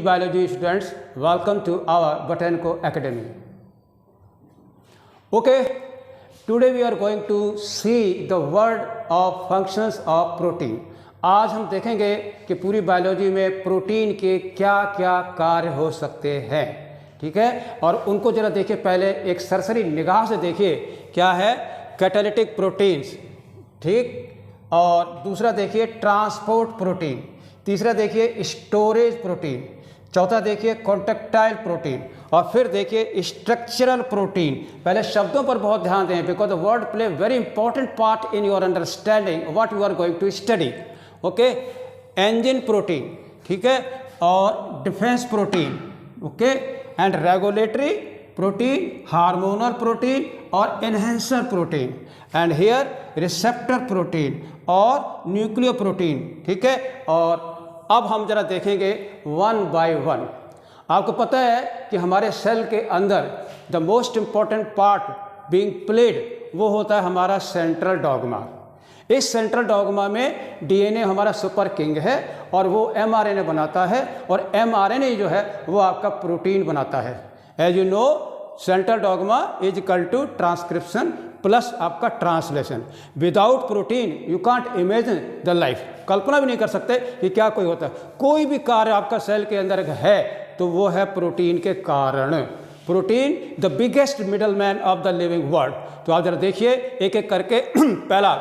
biology students, welcome to our Botanico Academy. Okay, today we are going to see the word of functions of protein. आज हम देखेंगे कि पूरी biology में protein के क्या क्या कार्य हो सकते हैं, ठीक है। और उनको जरा देखिए, पहले एक सरसरी निगाह से देखिए क्या है कैटालिटिक प्रोटीन्स, ठीक। और दूसरा देखिए ट्रांसपोर्ट प्रोटीन, तीसरा देखिए स्टोरेज प्रोटीन, चौथा देखिए कॉन्टेक्टाइल प्रोटीन, और फिर देखिए स्ट्रक्चरल प्रोटीन। पहले शब्दों पर बहुत ध्यान दें, because the word play very important part in your understanding what you are going to study. Okay, engine protein, ठीक है, और defence protein, okay, and regulatory protein, hormonal protein और enhancer protein, and here receptor protein और nucleo protein, ठीक है। और अब हम जरा देखेंगे वन बाय वन। आपको पता है कि हमारे सेल के अंदर the most important part being played वो होता है हमारा सेंट्रल डॉगमा। इस सेंट्रल डॉगमा में डीएनए हमारा सुपर किंग है और वो एमआरएनए बनाता है, और एमआरएनए जो है वो आपका प्रोटीन बनाता है। As you know, central dogma is equal to transcription plus आपका translation. Without protein you can't imagine the life. कल्पना भी नहीं कर सकते कि क्या कोई होता है। कोई भी कार्य आपका सेल के अंदर है तो वो है प्रोटीन के कारण। Protein the biggest middle man of the living world. तो आप जरा देखिए एक एक करके। पहला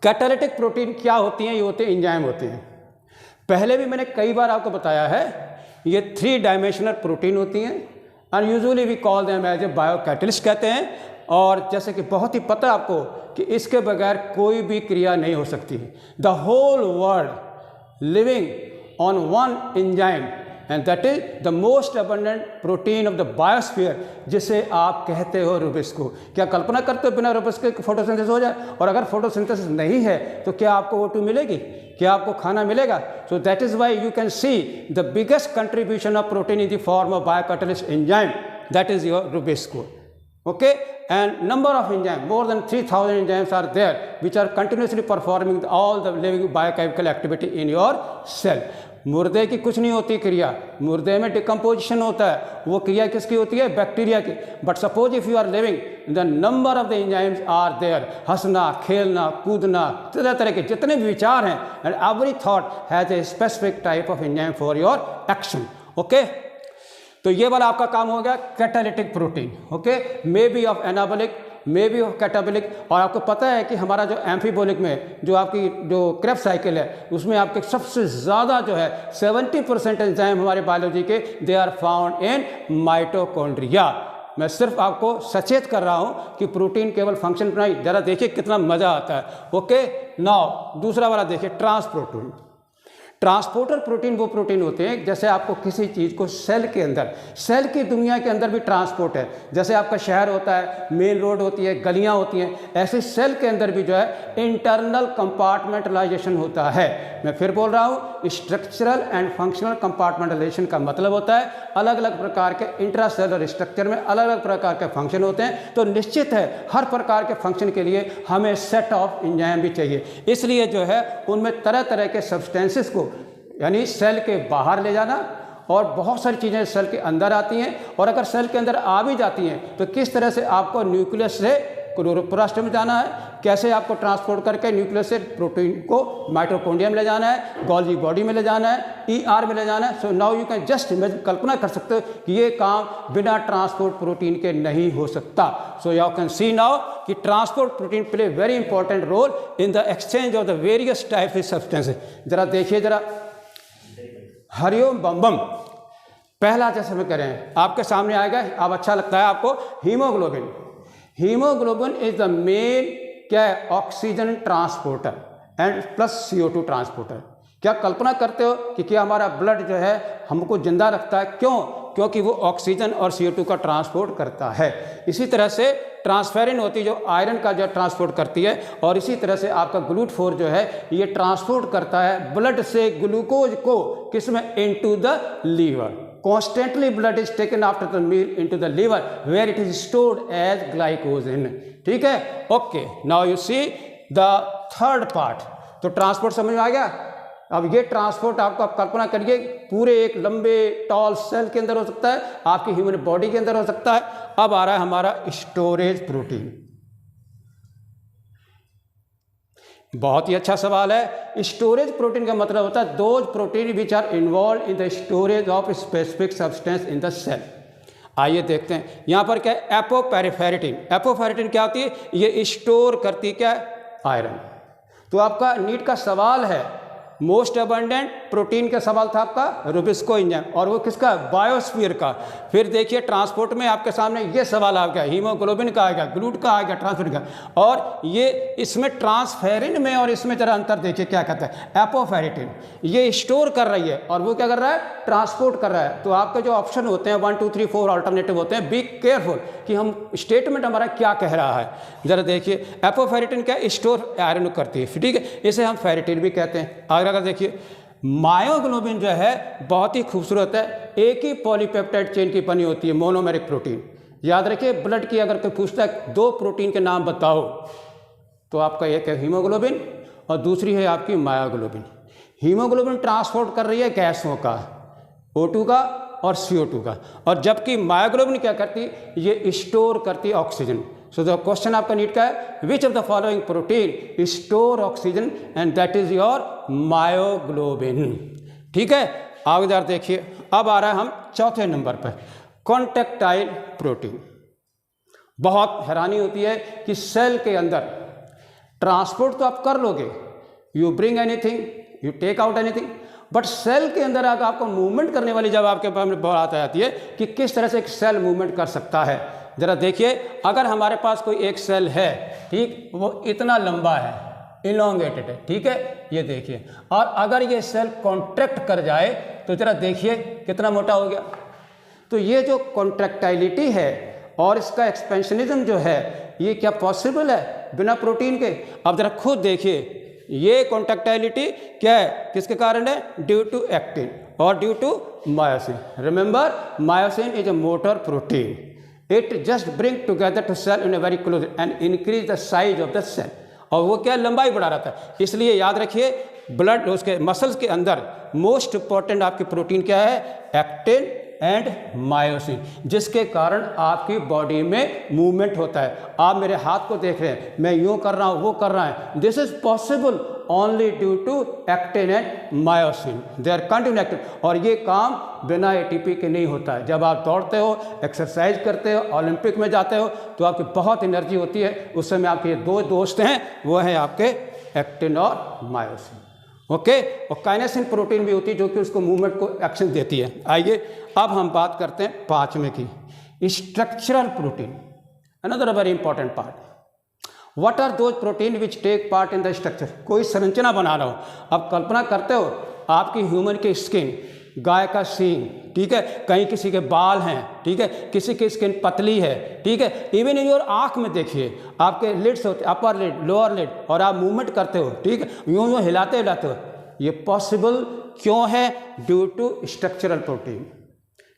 कैटालिटिक प्रोटीन क्या होती हैं? ये होते हैं एंजाइम होते हैं। पहले भी मैंने कई बार आपको बताया है, ये 3 डायमेंशनल प्रोटीन होती हैं and usually we call them as a biocatalyst कहते हैं। और जैसे कि बहुत ही पता है आपको कि इसके बगैर कोई भी क्रिया नहीं हो सकती। The whole world living on one enzyme and that is the most abundant protein of the biosphere, जिसे आप कहते हो रुबिस्को। क्या कल्पना करते हो बिना रुबिस्को के फोटोसिंथेसिस हो जाए? और अगर फोटोसिंथेसिस नहीं है तो क्या आपको O2 मिलेगी? क्या आपको खाना मिलेगा? So that is why you can see the biggest contribution of protein in the form of biocatalyst enzyme, that is your Rubisco. Okay, and number of enzymes, more than 3000 enzymes are there which are continuously performing all the living biochemical activity in your cell. मुर्दे की कुछ नहीं होती क्रिया, मुर्दे में decomposition होता है। वो क्रिया किसकी होती है? बैक्टीरिया की। But suppose if you are living, the number of the enzymes are there. हंसना, खेलना, कूदना, तरह तरह के जितने भी विचार हैं, and every thought has a specific type of enzyme for your action. Okay, तो ये वाला आपका काम हो गया catalytic protein. Okay, may be of anabolic, may be of catabolic. और आपको पता है कि हमारा जो एम्फीबोलिक में जो आपकी जो क्रेब्स साइकिल है उसमें आपके सबसे ज़्यादा जो है 70% एंजाइम हमारे बायोलॉजी के they are found in mitochondria. मैं सिर्फ आपको सचेत कर रहा हूँ कि प्रोटीन केवल फंक्शन पर नहीं। ज़रा देखिए कितना मज़ा आता है। ओके, नाउ दूसरा वाला देखिए ट्रांसप्रोटीन। ट्रांसपोर्टर प्रोटीन वो प्रोटीन होते हैं जैसे आपको किसी चीज़ को सेल के अंदर, सेल की दुनिया के अंदर भी ट्रांसपोर्ट है। जैसे आपका शहर होता है, मेन रोड होती है, गलियां होती हैं, ऐसे सेल के अंदर भी जो है इंटरनल कंपार्टमेंटलाइजेशन होता है। मैं फिर बोल रहा हूँ, स्ट्रक्चरल एंड फंक्शनल कंपार्टमेंटलाइजेशन का मतलब होता है अलग अलग प्रकार के इंट्रासेलुलर स्ट्रक्चर में अलग अलग प्रकार के फंक्शन होते हैं। तो निश्चित है हर प्रकार के फंक्शन के लिए हमें सेट ऑफ एंजाइम भी चाहिए। इसलिए जो है उनमें तरह तरह के सब्सटेंसेस को यानी सेल के बाहर ले जाना, और बहुत सारी चीज़ें सेल के अंदर आती हैं, और अगर सेल के अंदर आ भी जाती हैं तो किस तरह से आपको न्यूक्लियस से क्लोरोप्लास्ट में जाना है, कैसे आपको ट्रांसपोर्ट करके न्यूक्लियस से प्रोटीन को माइटोकॉन्ड्रिया में ले जाना है, गोल्गी बॉडी में ले जाना है, ER में ले जाना है। So now you can just imagine, कल्पना कर सकते हो कि ये काम बिना ट्रांसपोर्ट प्रोटीन के नहीं हो सकता। So you can see now कि transport protein play very important role in the exchange of the various type of substances. जरा देखिए, जरा हरिओम बम बम। पहला जैसे मैं करें आपके सामने आएगा, अब अच्छा लगता है आपको, haemoglobin. Haemoglobin is the main क्या है? Oxygen transporter and plus CO2 transporter. क्या कल्पना करते हो कि क्या हमारा ब्लड जो है हमको जिंदा रखता है? क्यों? क्योंकि वो ऑक्सीजन और CO2 का ट्रांसपोर्ट करता है। इसी तरह से ट्रांसफेरिन होती है जो आयरन का जो ट्रांसपोर्ट करती है, और इसी तरह से आपका GLUT4 जो है ये ट्रांसपोर्ट करता है ब्लड से ग्लूकोज को किसमें? Into the liver. Constantly blood is taken after the meal into the liver where it is stored as glycogen. ठीक है? Okay, now you see the third part. तो ट्रांसपोर्ट समझ में आ गया। अब ये ट्रांसपोर्ट आपको, आप कल्पना करिए, पूरे एक लंबे टॉल सेल के अंदर हो सकता है, आपकी ह्यूमन बॉडी के अंदर हो सकता है। अब आ रहा है हमारा स्टोरेज प्रोटीन। बहुत ही अच्छा सवाल है। स्टोरेज प्रोटीन का मतलब होता है those protein which are involve in the storage of specific substance in the cell. आइए देखते हैं यहाँ पर क्या है, एपोपेरिफेरेटिन। एपोपेरिफेरेटिन क्या होती है, ये स्टोर करती क्या है, आयरन। तो आपका नीट का सवाल है, मोस्ट अबंडेंट प्रोटीन का सवाल था आपका रुबिस्को एंजाइम, और वो किसका, बायोस्फीयर का। फिर देखिए ट्रांसपोर्ट में आपके सामने ये सवाल आ गया, हीमोग्लोबिन का आएगा, ग्लूट का आएगा, ट्रांसपोर्ट का। और ये इसमें ट्रांसफेरिन में और इसमें जरा अंतर देखिए क्या कहता है, एपोफेरिटिन ये स्टोर कर रही है और वो क्या कर रहा है, ट्रांसपोर्ट कर रहा है। तो आपके जो ऑप्शन होते हैं 1 2 3 4 अल्टरनेटिव होते हैं, बी केयरफुल कि हम स्टेटमेंट हमारा क्या कह रहा है। जरा देखिए एपोफेरिटिन क्या, स्टोर आयरन करती है, ठीक है, इसे हम फेरिटिन भी कहते हैं। अगर देखिए मायोग्लोबिन जो है बहुत ही खूबसूरत है, एक ही पॉलीपेप्टाइड चेन की बनी होती है, मोनोमेरिक प्रोटीन। याद रखिए ब्लड की अगर कोई पूछता है 2 प्रोटीन के नाम बताओ, तो आपका एक है हीमोग्लोबिन और दूसरी है आपकी मायोग्लोबिन। हीमोग्लोबिन ट्रांसपोर्ट कर रही है गैसों का, O2 का और CO2 का, और जबकि मायोग्लोबिन क्या करती, ये स्टोर करती है ऑक्सीजन। सो द क्वेश्चन आपका नीट का है, विच of the following protein store oxygen and that is your myoglobin. ठीक है, आगे जरा देखिए। अब आ रहा है हम चौथे नंबर पर, कॉन्टेक्टाइल प्रोटीन। बहुत हैरानी होती है कि सेल के अंदर ट्रांसपोर्ट तो आप कर लोगे, you bring anything, you take out anything, but cell के अंदर अगर आपको मूवमेंट करने वाली जब आपके पास में बात आती है कि किस तरह से एक सेल मूवमेंट कर सकता है। जरा देखिए, अगर हमारे पास कोई एक सेल है, ठीक, वो इतना लंबा है, इलोंगेटेड है, ठीक है, ये देखिए, और अगर ये सेल कॉन्ट्रैक्ट कर जाए तो जरा देखिए कितना मोटा हो गया। तो ये जो कॉन्ट्रैक्टाइलिटी है और इसका एक्सपेंशनिज्म जो है, ये क्या पॉसिबल है बिना प्रोटीन के? अब जरा खुद देखिए, ये कॉन्ट्रैक्टाइलिटी क्या है, किसके कारण है, ड्यू टू एक्टिन और due to myosin. Remember, myosin is a motor protein, it just bring together two cell in a very close and increase the size of the cell, और वो क्या लंबाई बढ़ा रहा था। इसलिए याद रखिए, ब्लड उसके मसल्स के अंदर मोस्ट इंपॉर्टेंट आपकी प्रोटीन क्या है, एक्टिन एंड मायोसिन, जिसके कारण आपकी बॉडी में मूवमेंट होता है। आप मेरे हाथ को देख रहे हैं, मैं यूँ कर रहा हूँ, वो कर रहा है, this is possible only due to actin and myosin, they are continue. और ये काम बिना एटीपी के नहीं होता है। जब आप दौड़ते हो, एक्सरसाइज करते हो, ओलंपिक में जाते हो, तो आपकी बहुत एनर्जी होती है, उस समय आपके ये 2 दोस्त हैं, वो हैं आपके एक्टिन और मायोसिन। ओके, और काइनेसिन प्रोटीन भी होती है जो कि उसको मूवमेंट को एक्शन देती है। आइए अब हम बात करते हैं 5वें की, structural protein, another very important part. What are those protein which take part in the structure? कोई संरचना बना रहा हो, अब कल्पना करते हो आपकी ह्यूमन की स्किन, गाय का सींग, ठीक है, कहीं किसी के बाल हैं, ठीक है, किसी की स्किन पतली है, ठीक है, इवन इन योर आँख में देखिए आपके लिड्स होते, अपर लिड, लोअर लिड, और आप मूवमेंट करते हो, ठीक है, यूँ यूँ हिलाते हिलाते हो। ये पॉसिबल क्यों है? ड्यू टू स्ट्रक्चरल प्रोटीन,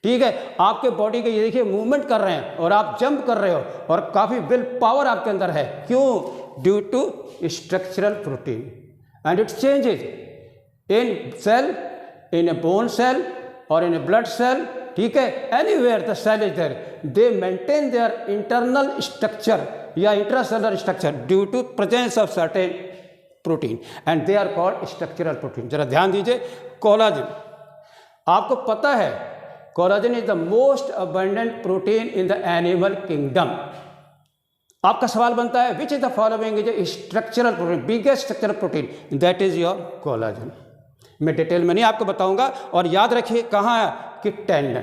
ठीक है। आपके बॉडी के ये देखिए मूवमेंट कर रहे हैं और आप जंप कर रहे हो और काफ़ी विल पावर आपके अंदर है, क्यों? Due to structural protein, and it changes in cell, in a bone cell or in a blood cell, ठीक है, anywhere the cell is there, they maintain their internal structure या intracellular structure due to presence of certain protein and they are called structural protein। जरा ध्यान दीजिए, collagen, आपको पता है collagen is the most abundant protein in the animal kingdom। आपका सवाल बनता है, which is the following is a structural protein, biggest structural protein, that is your collagen। मैं डिटेल में नहीं आपको बताऊंगा, और याद रखिए कहाँ है कि टेंडन,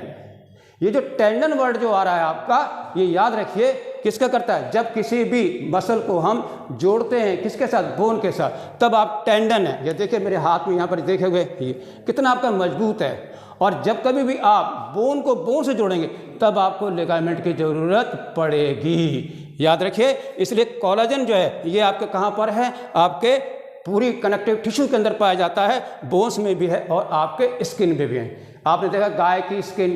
ये जो टेंडन वर्ड जो आ रहा है आपका, ये याद रखिए किसका करता है, जब किसी भी मसल को हम जोड़ते हैं किसके साथ, बोन के साथ, तब आप टेंडन है, ये देखिए मेरे हाथ में यहाँ पर देखे हुए ये कितना आपका मजबूत है, और जब कभी भी आप बोन को बोन से जोड़ेंगे तब आपको लिगामेंट की ज़रूरत पड़ेगी, याद रखिए। इसलिए कोलाजन जो है ये आपके कहाँ पर है, आपके पूरी कनेक्टिव टिश्यू के अंदर पाया जाता है, बोन्स में भी है और आपके स्किन में भी है। आपने देखा गाय की स्किन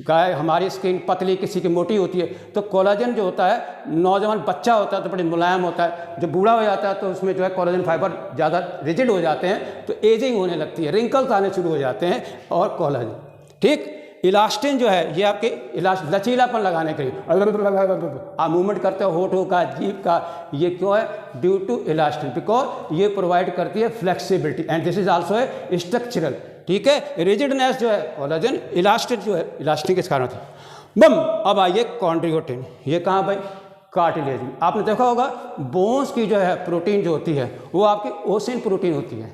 गाय हमारी स्किन पतली, किसी की मोटी होती है, तो कोलाजन जो होता है, नौजवान बच्चा होता है तो बड़े मुलायम होता है, जब बूढ़ा हो जाता है तो उसमें जो है कोलाजन फाइबर ज़्यादा रिजिड हो जाते हैं, तो एजिंग होने लगती है, रिंकल्स आने शुरू हो जाते हैं। और कोलाजन, ठीक, इलास्टिन जो है ये आपके लचीलापन लगाने के लिए आप मूवमेंट करते हो होठों का, जीभ का, ये क्यों है? ड्यू टू इलास्टिन, बिकॉज ये प्रोवाइड करती है flexibility and this is also a structural, ठीक है। रिजिडनेस जो है कोलाजन, इलास्टिक जो है, इलास्टिक किस कारण होती है? बम। अब आइए कॉन्ड्रियोटिन, ये कहाँ भाई? कार्टिलेज में। आपने देखा होगा बोन्स की जो है प्रोटीन जो होती है वो आपकी ओसिन प्रोटीन होती है,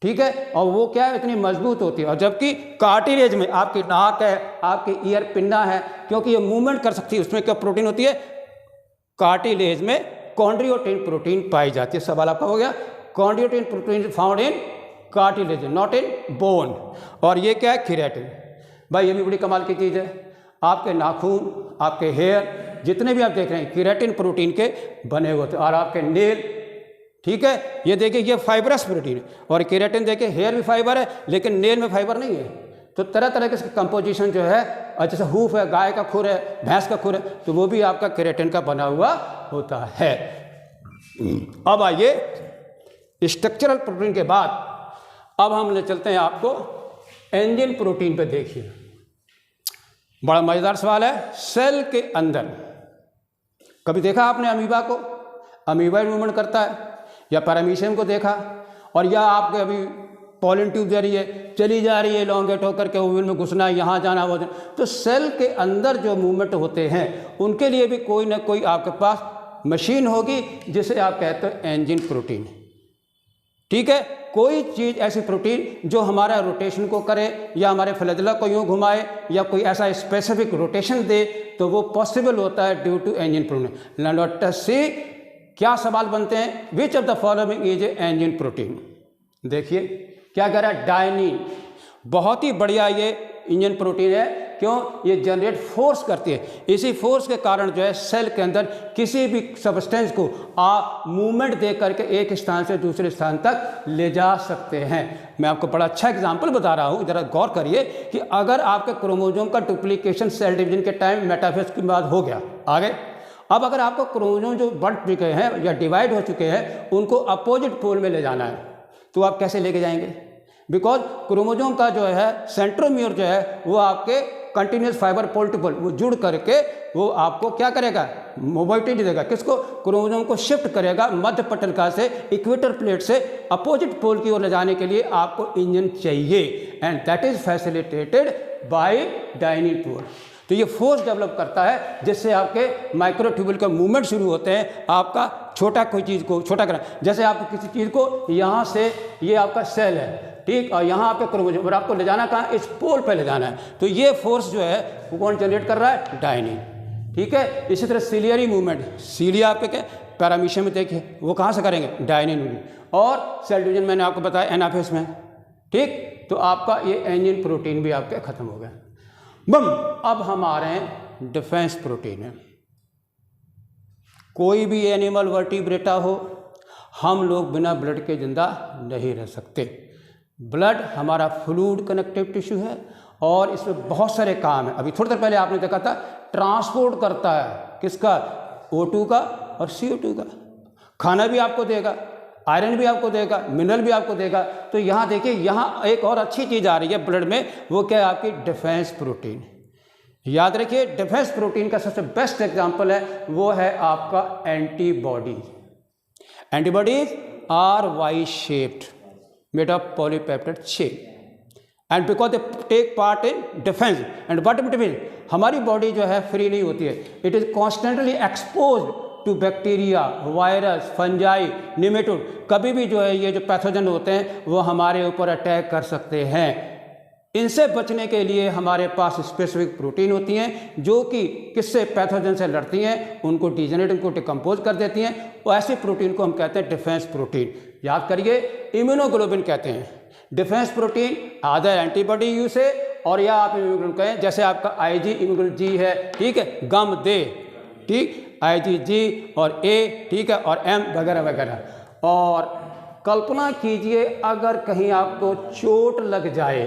ठीक है, और वो क्या है, इतनी मजबूत होती है। और जबकि कार्टिलेज में आपकी नाक है, आपकी ईयर पिन्ना है, क्योंकि ये मूवमेंट कर सकती है, उसमें क्या प्रोटीन होती है? कार्टिलेज में कॉन्ड्रियोटिन प्रोटीन पाई जाती है। सवाल आपका हो गया, chondroitin protein found in cartilage, not in bone. और ये क्या है? केराटिन। भाई ये भी बड़ी कमाल की चीज़ है। आपके नाखून, आपके हेयर, जितने भी आप देख रहे हैं केराटिन प्रोटीन के बने हुए थे। और आपके नेल, ठीक है, ये देखिए ये फाइबरस प्रोटीन है। और केराटिन देखिए हेयर भी फाइबर है, लेकिन नेल में फाइबर नहीं है। तो तरह तरह के इसके कंपोजिशन जो है, जैसे हूफ है, गाय का खुर है, भैंस का खुर है, तो वो भी आपका केराटिन का बना हुआ होता है। अब आइए स्ट्रक्चरल प्रोटीन के बाद अब हम ले चलते हैं आपको एंजिन प्रोटीन पे। देखिए बड़ा मजेदार सवाल है। सेल के अंदर कभी देखा आपने अमीबा को? अमीबॉइड मूवमेंट करता है, या पैरामीशियम को देखा, और या आपके अभी पॉलन ट्यूब जा रही है, चली जा रही है लॉन्गेट होकर के ओवल में घुसना, यहाँ जाना, वो जाना। तो सेल के अंदर जो मूवमेंट होते हैं उनके लिए भी कोई ना कोई आपके पास मशीन होगी जिसे आप कहते हो एंजिन प्रोटीन, ठीक है। कोई चीज़ ऐसी प्रोटीन जो हमारा रोटेशन को करे, या हमारे फ्लैजेला को यूँ घुमाए, या कोई ऐसा स्पेसिफिक रोटेशन दे, तो वो पॉसिबल होता है due to engine protein. Let us see क्या सवाल बनते हैं, which of the following is a engine protein. देखिए क्या कह रहा है, डायनिन। बहुत ही बढ़िया ये इंजन प्रोटीन है, क्यों? ये जनरेट फोर्स करती है। इसी फोर्स के कारण जो है सेल के अंदर किसी भी सब्सटेंस को आप मूवमेंट दे करके एक स्थान से दूसरे स्थान तक ले जा सकते हैं। मैं आपको बड़ा अच्छा एग्जांपल बता रहा हूँ, ज़रा गौर करिए कि अगर आपके क्रोमोसोम का डुप्लीकेशन सेल डिवीजन के टाइम मेटाफेज के बाद हो गया, आगे अब अगर आपको क्रोमोसोम जो बढ़ चुके हैं या डिवाइड हो चुके हैं उनको अपोजिट पोल में ले जाना है, तो आप कैसे लेके जाएंगे? बिकॉज क्रोमोसोम का जो है सेंट्रोमियर जो है वो आपके कंटिन्यूस फाइबर पोल टू पोल वो जुड़ करके वो आपको क्या करेगा? मोबिलिटी देगा। किसको? क्रोमोसोम को शिफ्ट करेगा मध्य पटलका से इक्वेटर प्लेट से अपोजिट पोल की ओर ले जाने के लिए आपको इंजन चाहिए, and that is facilitated by dynein pole. तो ये फोर्स डेवलप करता है जिससे आपके माइक्रोट्यूब्यूल का मूवमेंट शुरू होते हैं। आपका छोटा कोई चीज़ को छोटा करना, जैसे आपको किसी चीज़ को यहाँ से, ये आपका सेल है, ठीक, और यहाँ आपका क्रोमोसोम, और आपको ले जाना कहाँ? इस पोल पे ले जाना है। तो ये फोर्स जो है वो कौन जनरेट कर रहा है? डायनिन, ठीक है। इसी तरह सीलियरी मूवमेंट, सीलिया आपके क्या पैरामीशियम में देखिए वो कहाँ से करेंगे? डायनिन। और सेल डिवीजन मैंने आपको बताया एनाफेज में, ठीक। तो आपका ये एंजिन प्रोटीन भी आपके खत्म हो गया। बम। अब हम आ रहे हैं डिफेंस प्रोटीन है। कोई भी एनिमल वर्टिब्रेटा हो, हम लोग बिना ब्लड के जिंदा नहीं रह सकते। ब्लड हमारा फ्लूइड कनेक्टिव टिश्यू है और इसमें बहुत सारे काम है। अभी थोड़ी देर पहले आपने देखा था, ट्रांसपोर्ट करता है किसका? O2 का और CO2 का। खाना भी आपको देगा, आयरन भी आपको देगा, मिनरल भी आपको देगा। तो यहाँ देखिए, यहाँ एक और अच्छी चीज़ आ रही है ब्लड में, वो क्या है? आपकी डिफेंस प्रोटीन। याद रखिए डिफेंस प्रोटीन का सबसे बेस्ट एग्जांपल है वो है आपका antibodies. Antibodies are Y shaped, made of polypeptide chain, and because they take part in defence. And what it mean, हमारी बॉडी जो है फ्री नहीं होती है, it is constantly expose to bacteria, virus, fungi, nematode. कभी भी जो है ये जो पैथोजन होते हैं वो हमारे ऊपर अटैक कर सकते हैं। इनसे बचने के लिए हमारे पास स्पेसिफिक प्रोटीन होती हैं जो कि किससे? पैथोजन से लड़ती हैं, उनको डिजेनरेट, उनको डिकम्पोज कर देती हैं। और ऐसे प्रोटीन को हम कहते हैं डिफेंस प्रोटीन। याद करिए इम्यूनोग्लोबिन कहते हैं डिफेंस प्रोटीन, आदर एंटीबॉडी यू से, और या आप इम्यूनोग्लोबिन कहें, जैसे आपका IG इम्यूनोग्लोबिन जी है, ठीक है, गम दे, ठीक, IgG और A, ठीक है, और M वगैरह वगैरह। और कल्पना कीजिए अगर कहीं आपको चोट लग जाए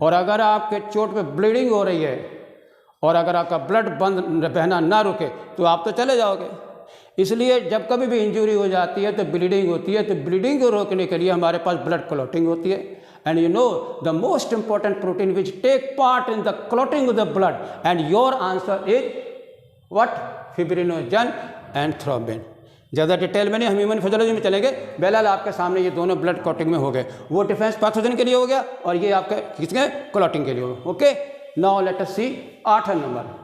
और अगर आपके चोट पे ब्लीडिंग हो रही है और अगर आपका ब्लड बंद बहना ना रुके तो आप तो चले जाओगे। इसलिए जब कभी भी इंजरी हो जाती है तो ब्लीडिंग होती है, तो ब्लीडिंग को रोकने के लिए हमारे पास ब्लड क्लॉटिंग होती है। And you know the most important protein which take part in the clotting of the blood, and your answer is what? Fibrinogen and thrombin. ज़्यादा डिटेल में नहीं, हम ह्यूमन फिजियोलॉजी में चलेंगे। बेलाल आपके सामने ये दोनों ब्लड क्लॉटिंग में हो गए, वो डिफेंस पैथोजन के लिए हो गया और ये आपके किसके? क्लॉटिंग के लिए हो गया। Okay, now let us see 8 number,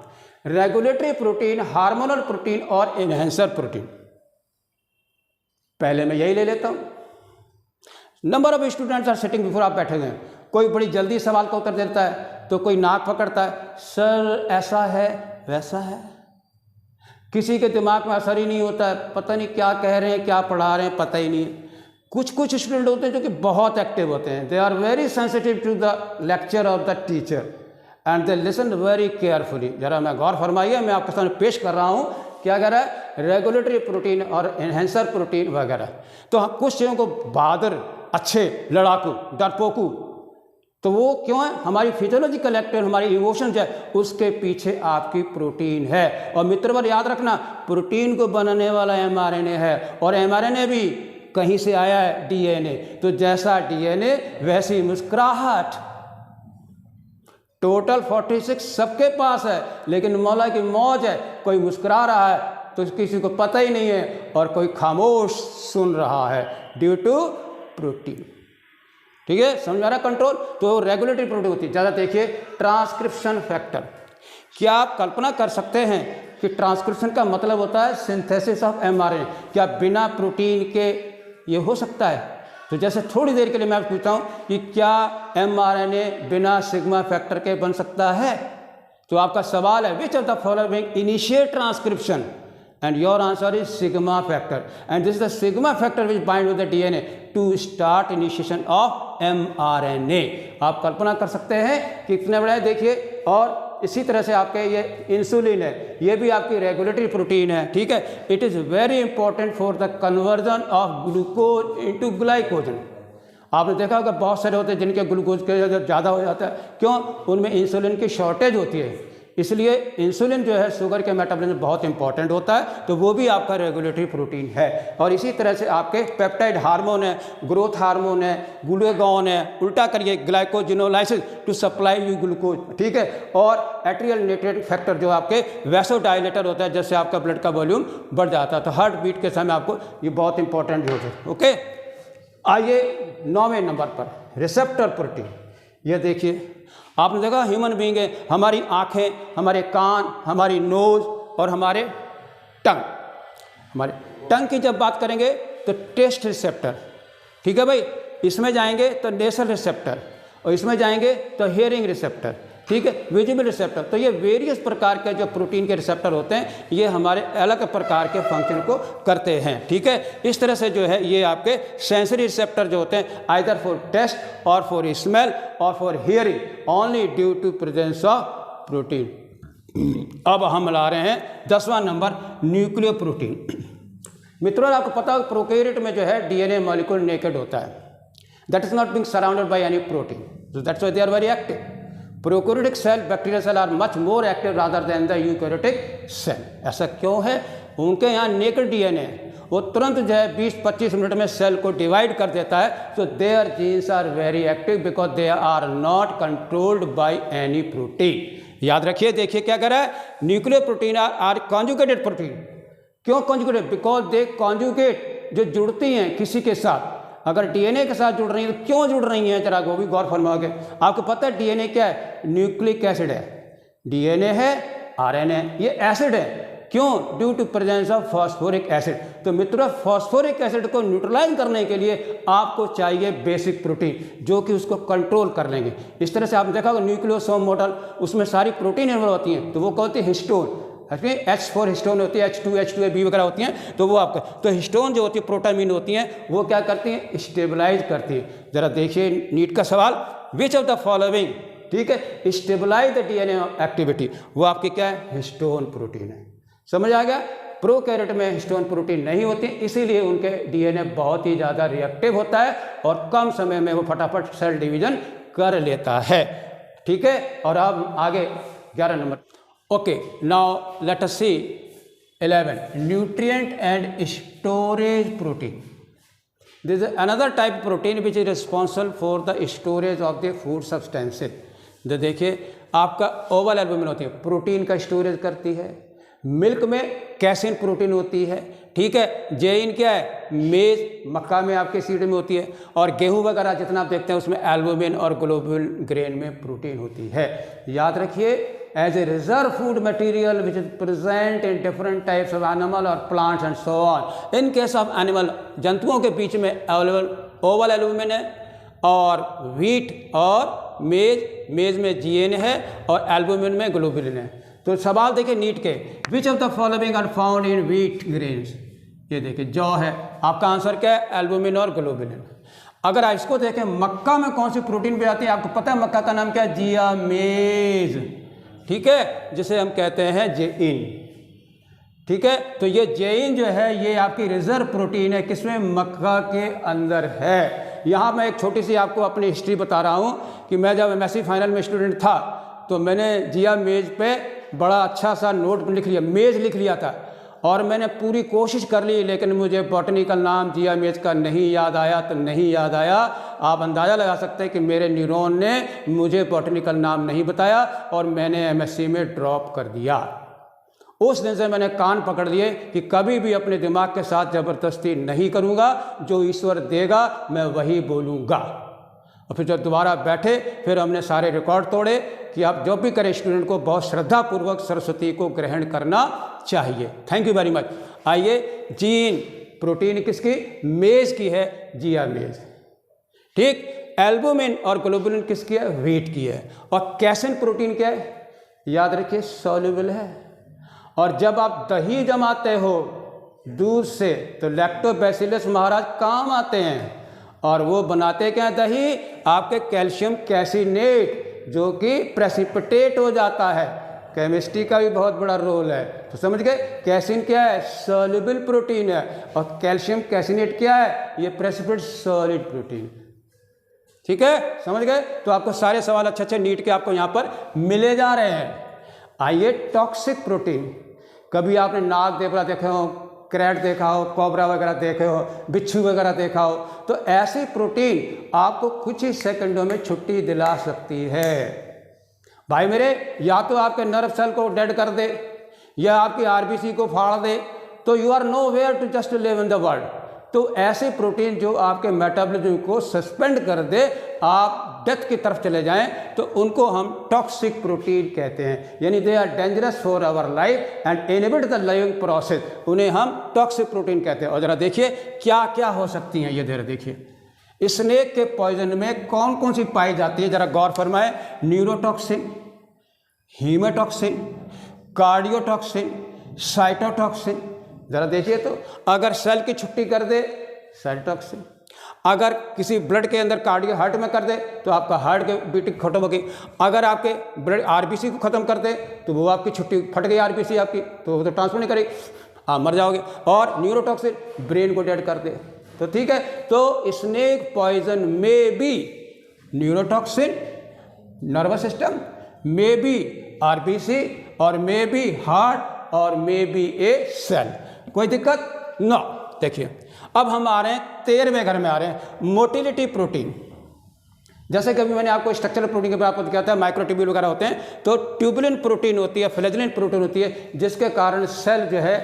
regulatory protein, hormonal protein और एनहेंसर प्रोटीन। पहले मैं यही ले लेता हूँ। Number of students are sitting before, आप बैठे हैं, कोई बड़ी जल्दी सवाल का उत्तर देता है तो कोई नाक पकड़ता है, सर ऐसा है वैसा है। किसी के दिमाग में असर ही नहीं होता है, पता नहीं क्या कह रहे हैं, क्या पढ़ा रहे हैं, पता ही नहीं है। कुछ स्टूडेंट होते हैं जो कि बहुत एक्टिव होते हैं, they are very sensitive to the lecture of the teacher and they listen very carefully. जरा मैं गौर फरमाइए, मैं आपके सामने पेश कर रहा हूँ क्या कह रहा है, रेगुलेटरी प्रोटीन और एनहेंसर प्रोटीन वगैरह। तो हम कुछ चीज़ों को बहादुर, अच्छे, लड़ाकू, डरपोकू, तो वो क्यों है? हमारी फिजियोलॉजिकल एक्टिव, हमारी इमोशंस है, उसके पीछे आपकी प्रोटीन है। और मित्रवर याद रखना, प्रोटीन को बनाने वाला mRNA है और mRNA भी कहीं से आया है, DNA। तो जैसा DNA वैसी मुस्कुराहट। टोटल 46 सबके पास है, लेकिन मौला की मौज है, कोई मुस्कुरा रहा है तो किसी को पता ही नहीं है और कोई खामोश सुन रहा है, ड्यू टू प्रोटीन। ठीक है, समझ आ रहा कंट्रोल? तो रेगुलेटरी प्रोटीन होती है। ज़्यादा देखिए, ट्रांसक्रिप्शन फैक्टर। क्या आप कल्पना कर सकते हैं कि ट्रांसक्रिप्शन का मतलब होता है सिंथेसिस ऑफ mRNA? क्या बिना प्रोटीन के ये हो सकता है? तो जैसे थोड़ी देर के लिए मैं पूछता हूँ कि क्या mRNA बिना सिग्मा फैक्टर के बन सकता है? तो आपका सवाल है, विच of the following initiate transcription? And your answer is sigma factor, and this is the sigma factor which bind with the DNA to start initiation of mRNA। आप कल्पना कर सकते हैं कि कितने बड़ा है, देखिए। और इसी तरह से आपके ये इंसुलिन है, ये भी आपकी रेगुलेटरी प्रोटीन है। ठीक है, it is very important for the conversion of glucose into glycogen. आपने देखा होगा बहुत सारे होते हैं जिनके ग्लूकोज के जब ज़्यादा हो जाता है, क्यों? उनमें इंसुलिन की शॉर्टेज होती है। इसलिए इंसुलिन जो है शुगर के मेटाबॉलिज्म बहुत इंपॉर्टेंट होता है, तो वो भी आपका रेगुलेटरी प्रोटीन है। और इसी तरह से आपके पेप्टाइड हार्मोन है, ग्रोथ हार्मोन है, ग्लूकागॉन है, उल्टा करिए glycogenolysis to supply you glucose. ठीक है, और एट्रियल नाइट्रेट फैक्टर जो आपके वैसोडाइलेटर होता है, जिससे आपका ब्लड का वॉल्यूम बढ़ जाता है। तो हार्ट बीट के समय आपको ये बहुत इंपॉर्टेंट होता है। ओके, आइए 9वें नंबर पर, रिसेप्टर प्रोटीन। ये देखिए, आपने देखा ह्यूमन बीइंग है, हमारी आँखें, हमारे कान, हमारी नोज़ और हमारे टंग। हमारे टंग की जब बात करेंगे तो टेस्ट रिसेप्टर, ठीक है भाई, इसमें जाएंगे तो नेसल रिसेप्टर, और इसमें जाएंगे तो हियरिंग रिसेप्टर, ठीक है, विजिबल रिसेप्टर। तो ये वेरियस प्रकार के जो प्रोटीन के रिसेप्टर होते हैं, ये हमारे अलग प्रकार के फंक्शन को करते हैं। ठीक है, इस तरह से जो है ये आपके सेंसरी रिसेप्टर जो होते हैं, आइदर फॉर टेस्ट और फॉर स्मेल और for hearing, only due to presence of protein. अब हम ला रहे हैं 10वां नंबर, न्यूक्लियो प्रोटीन। मित्रों, आपको पता है प्रोकैरियोट में जो है डीएनए मॉलिक्यूल नेकेड होता है, that is not being surrounded by any protein, so that's why they are very active. Prokaryotic cell, bacterial cell are much more active rather than the eukaryotic cell. ऐसा क्यों है? उनके यहाँ naked DNA, वो तुरंत जो है 20-25 मिनट में सेल को डिवाइड कर देता है। So their genes are very active because they are not controlled by any protein. याद रखिए, देखिए क्या कर रहा है, nuclear protein are conjugated protein. क्यों कॉन्जुगेटेड? बिकॉज दे कॉन्जुगेट, जो जुड़ती हैं किसी के साथ, अगर डीएनए के साथ जुड़ रही हैं तो क्यों जुड़ रही हैं, जरा वो भी गौर फरमाओगे। आपको पता है डीएनए क्या है? न्यूक्लिक एसिड है। डीएनए है, आरएनए, ये एसिड है। क्यों? Due to presence of phosphoric acid. तो मित्रों, फॉस्फोरिक एसिड को न्यूट्रलाइज करने के लिए आपको चाहिए बेसिक प्रोटीन, जो कि उसको कंट्रोल कर लेंगे। इस तरह से आपने देखा होगा न्यूक्लियोसोम मॉडल, उसमें सारी प्रोटीन इन्वॉल्व होती हैं, तो वो कौन होती है? हिस्टोन। H4 हिस्टोन होती है, H2, H2A, B वगैरह होती हैं, तो वो आपका, तो हिस्टोन जो होती है, प्रोटामीन होती हैं, वो क्या करती हैं? स्टेबलाइज करती है। जरा देखिए नीट का सवाल, विच ऑफ द फॉलोइंग, ठीक है, स्टेबलाइज द डीएनए एक्टिविटी, वो आपकी क्या है? हिस्टोन प्रोटीन है। समझ आ गया? प्रोकैरियोट में हिस्टोन प्रोटीन नहीं होती, इसीलिए उनके डीएनए बहुत ही ज़्यादा रिएक्टिव होता है और कम समय में वो फटाफट सेल डिवीजन कर लेता है। ठीक है। और अब आगे 11 नंबर। Okay, now let us see 11, nutrient and storage protein. This is another type protein which is responsible for the storage of the food substances. तो देखिए आपका ओवल एल्बुमिन होती है, प्रोटीन का स्टोरेज करती है। मिल्क में कैसिन प्रोटीन होती है, ठीक है। जेइन क्या है, मेज, मक्का में आपके सीड में होती है। और गेहूं वगैरह जितना आप देखते हैं उसमें एल्बुमिन और ग्लोबुलिन ग्रेन में प्रोटीन होती है। याद रखिए, as a reserve food material which is present in different types of animal और plants and so on. In case of animal, जंतुओं के बीच में ओवल एल्बुमिन है, और व्हीट और मेज में जीएन है, और एल्बुमिन में ग्लोबुलिन है। तो सवाल देखिए नीट के, which of the following are found in wheat grains. ये देखिए जौ है, आपका आंसर क्या है, एल्बुमिन और ग्लोबुलिन। अगर आप इसको देखें, मक्का में कौन सी प्रोटीन पाई जाती है, आपको पता है मक्का का नाम क्या है, जियामेज, ठीक है, जिसे हम कहते हैं जेइन, ठीक है। तो ये जेइन जो है ये आपकी रिजर्व प्रोटीन है, किसमें, मक्का के अंदर है। यहाँ मैं एक छोटी सी आपको अपनी हिस्ट्री बता रहा हूँ कि मैं जब एमएससी फाइनल में स्टूडेंट था तो मैंने जिया मेज पे बड़ा अच्छा सा नोट लिख लिया, मेज लिख लिया था, और मैंने पूरी कोशिश कर ली, लेकिन मुझे बॉटनिकल नाम जिया मेज का नहीं याद आया। तो नहीं याद आया, आप अंदाज़ा लगा सकते हैं कि मेरे न्यूरॉन ने मुझे बॉटनिकल नाम नहीं बताया और मैंने एमएससी में ड्रॉप कर दिया। उस दिन से मैंने कान पकड़ लिए कि कभी भी अपने दिमाग के साथ ज़बरदस्ती नहीं करूँगा, जो ईश्वर देगा मैं वही बोलूँगा। और फिर जब दोबारा बैठे, फिर हमने सारे रिकॉर्ड तोड़े कि आप जो भी करें स्टूडेंट को बहुत श्रद्धापूर्वक सरस्वती को ग्रहण करना चाहिए। Thank you very much. आइए, जीन प्रोटीन किसकी, मेज की है, जिया मेज, ठीक। एल्बुमिन और ग्लोबुलिन किसकी है, व्हीट की है। और कैसिन प्रोटीन क्या है, याद रखिए, सॉल्युबल है। और जब आप दही जमाते हो दूध से तो लैक्टोबैसिलस महाराज काम आते हैं, और वो बनाते क्या हैं, दही, आपके कैल्शियम कैसिनेट, जो कि प्रेसिपिटेट हो जाता है। केमिस्ट्री का भी बहुत बड़ा रोल है। तो समझ गए, कैसिन क्या है, सॉल्युबल प्रोटीन है, और कैल्शियम कैसिनेट क्या है, ये प्रेसिपिटेट सॉलिड प्रोटीन, ठीक है, समझ गए। तो आपको सारे सवाल अच्छे अच्छे नीट के आपको यहाँ पर मिले जा रहे हैं। आइए, टॉक्सिक प्रोटीन। कभी आपने नाग देवता देखे हो, क्रैट देखा हो, कोबरा वगैरह देखे हो, बिच्छू वगैरह देखा हो, तो ऐसी प्रोटीन आपको कुछ ही सेकंडों में छुट्टी दिला सकती है। भाई मेरे, या तो आपके नर्व सेल को डेड कर दे, या आपकी आरबीसी को फाड़ दे, तो you are nowhere to just live in the world. तो ऐसे प्रोटीन जो आपके मेटाबॉलिज्म को सस्पेंड कर दे, आप डेथ की तरफ चले जाएं, तो उनको हम टॉक्सिक प्रोटीन कहते हैं। यानी they are dangerous for our life and inhibit the living process, उन्हें हम टॉक्सिक प्रोटीन कहते हैं। और जरा देखिए क्या क्या हो सकती हैं ये, जरा देखिए स्नेक के पॉइजन में कौन कौन सी पाई जाती है, जरा गौर फरमाएं। Neurotoxin, हीमेटॉक्सिन, कार्डियोटॉक्सिन, cytotoxin. जरा देखिए, तो अगर सेल की छुट्टी कर दे, साइटोटॉक्सिन। अगर किसी ब्लड के अंदर कार्डियो हार्ट में कर दे तो आपका हार्ट की बीटिंग खत्म होगी। अगर आपके ब्लड आरबीसी को ख़त्म कर दे तो वो आपकी छुट्टी, फट गई आरबीसी आपकी, तो वो तो ट्रांसफर नहीं करेगी, आप मर जाओगे। और न्यूरोटॉक्सिन ब्रेन को डेड कर दे, तो ठीक है। तो स्नेक पॉइजन में भी न्यूरोटॉक्सिन, नर्वस सिस्टम, में भी आरबीसी, और में भी हार्ट, और में भी ए सेल। कोई दिक्कत ना। देखिए, अब हम आ रहे हैं 13वें घर में आ रहे हैं, मोटिलिटी प्रोटीन। जैसे कि अभी मैंने आपको स्ट्रक्चरल प्रोटीन के बारे में आपको दिखाया था, माइक्रोट्यूब्यूल वगैरह होते हैं, तो ट्यूबुलिन प्रोटीन होती है, फ्लैजेलेंट प्रोटीन होती है, जिसके कारण सेल जो है,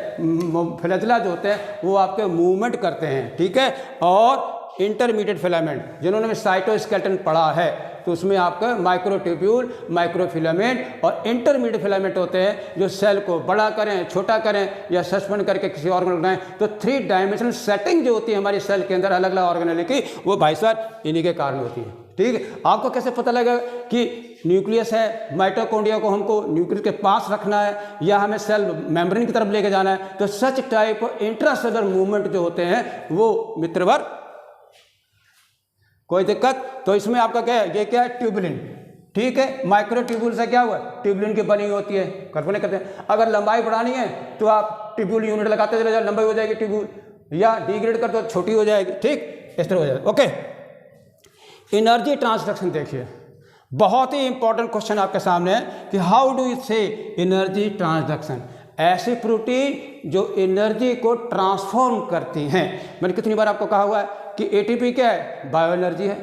फ्लैजेला जो होते हैं वो आपके मूवमेंट करते हैं, ठीक है। और इंटरमीडिएट फिलामेंट, जिन्होंने भी साइटोस्केलेटन पढ़ा है, तो उसमें आपका माइक्रोट्यूब्यूल, माइक्रोफिलामेंट और इंटरमीडिएट फिलामेंट होते हैं, जो सेल को बड़ा करें, छोटा करें, या सस्पेंड करके किसी ऑर्गन लगाएं। तो 3 डायमेंशनल सेटिंग जो होती है हमारी सेल के अंदर अलग अलग ऑर्गेनेल की, वो भाई साहब इन्हीं के कारण होती है, ठीक है। आपको कैसे पता लगेगा कि न्यूक्लियस है, माइटोकॉन्ड्रिया को हमको न्यूक्लियस के पास रखना है या हमें सेल मेम्ब्रेन की तरफ लेके जाना है? तो सच टाइप इंट्रासेलुलर मूवमेंट जो होते हैं वो मित्रवर, कोई दिक्कत? तो इसमें आपका क्या है, ये क्या है, ट्यूबुलिन, ठीक है। माइक्रोट्यूब्यूल से क्या हुआ, ट्यूबुलिन की बनी होती है, कल्पना करते हैं। अगर लंबाई बढ़ानी है तो आप ट्यूब्यूल यूनिट लगाते चले जाओ, लंबाई हो जाएगी ट्यूब्यूल, या डिग्रेड कर दो, छोटी हो जाएगी, ठीक, इस तरह हो जाएगी, ओके। एनर्जी ट्रांसडक्शन देखिए, बहुत ही इंपॉर्टेंट क्वेश्चन आपके सामने है कि हाउ डू यू से एनर्जी ट्रांसडक्शन, ऐसी प्रोटीन जो एनर्जी को ट्रांसफॉर्म करती हैं। मैंने कितनी बार आपको कहा हुआ है कि एटीपी क्या है, बायो एनर्जी है।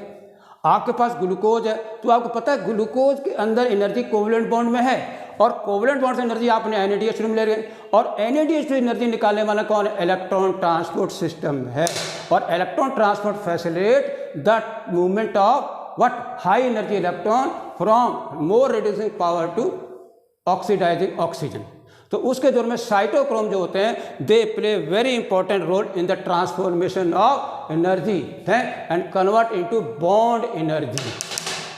आपके पास ग्लूकोज है, तो आपको पता है ग्लूकोज के अंदर एनर्जी कोवलेंट बॉन्ड में है, और कोवलेंट बॉन्ड से एनर्जी आपने NADH में ले रहे हैं, और NADH से एनर्जी निकालने वाला कौन है, इलेक्ट्रॉन ट्रांसपोर्ट सिस्टम है। और electron transport facilitate the movement of what, high energy electron from more reducing power to oxidising oxygen. तो उसके दौर में साइटोक्रोम जो होते हैं they play very important role in the transformation of energy है and convert into bond energy.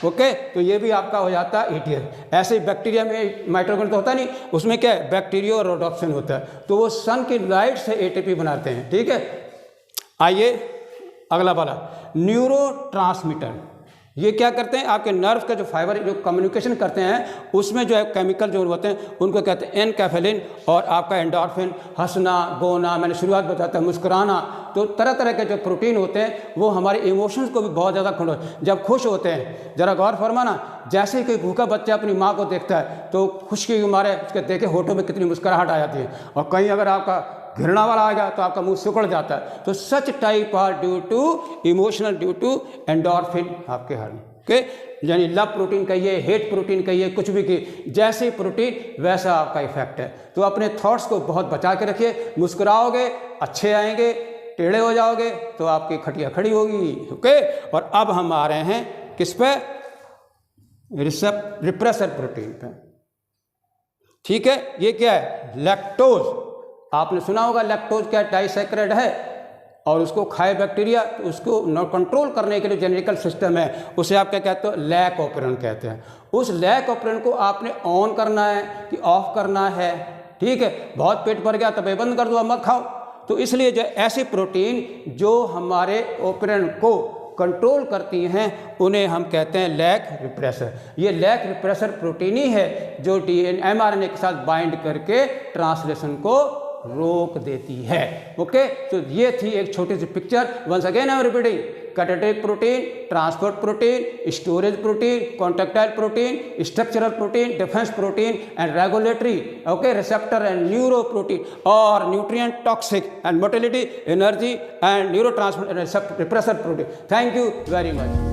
Okay, तो ये भी आपका हो जाता है ETH। ऐसे ही बैक्टीरिया में माइटोकॉन्ड्रिया तो होता नहीं, उसमें क्या है, बैक्टीरियो रोडोप्सिन होता है, तो वो सन की लाइट से ATP बनाते हैं। ठीक है, आइए अगला वाला, न्यूरोट्रांसमीटर। ये क्या करते हैं, आपके नर्व का जो फाइबर जो कम्युनिकेशन करते हैं उसमें जो है केमिकल जो होते हैं उनको कहते हैं एनकेफेलिन, और आपका एंडोर्फिन, हंसना, गोना, मैंने शुरुआत बताया था, मुस्कुराना। तो तरह तरह के जो प्रोटीन होते हैं वो हमारे इमोशंस को भी बहुत ज़्यादा जब खुश होते हैं, जरा गौर फरमाना, जैसे ही कोई भूखा बच्चा अपनी माँ को देखता है तो खुशी के मारे उसके देखे होठों में कितनी मुस्कुराहट आ जाती है, और कहीं अगर आपका घृणा वाला आ गया तो आपका मुंह सिकुड़ जाता है। तो such type are due to emotional, due to endorphin आपके हार्मोन। ओके, यानी लव प्रोटीन कहिए, हेट प्रोटीन कहिए, कुछ भी कहिए, जैसे प्रोटीन वैसा आपका इफेक्ट है। तो अपने थॉट्स को बहुत बचा के रखिए, मुस्कुराओगे अच्छे आएंगे, टेढ़े हो जाओगे तो आपकी खटिया खड़ी होगी। ओके, और अब हम आ रहे हैं किस पे, रिप्रेसर प्रोटीन पे। ठीक है, ये क्या है, लैक्टोज। आपने सुना होगा लैक्टोज क्या, डाइसैकराइड है, और उसको खाए बैक्टीरिया तो उसको कंट्रोल करने के लिए जेनेटिकल सिस्टम है, उसे आप क्या कहते हो, लैक ऑपरेंट कहते हैं। उस लैक ऑपरेंट को आपने ऑन करना है कि ऑफ करना है। ठीक है, बहुत पेट भर गया तब बंद कर दो, अब मत खाओ। तो इसलिए जो ऐसी प्रोटीन जो हमारे ऑपरेंट को कंट्रोल करती हैं उन्हें हम कहते हैं लैक रिप्रेसर। ये लैक रिप्रेसर प्रोटीन ही है जो mRNA के साथ बाइंड करके ट्रांसलेशन को रोक देती है। ओके, तो ये थी एक छोटी सी picture. Once again I am repeating, catalytic protein, transport protein, storage protein, contractile protein, structural protein, defence protein and regulatory, okay, receptor and neuro protein, और nutrient, toxic and motility, energy and neuro transmitter repressor protein. Thank you very much.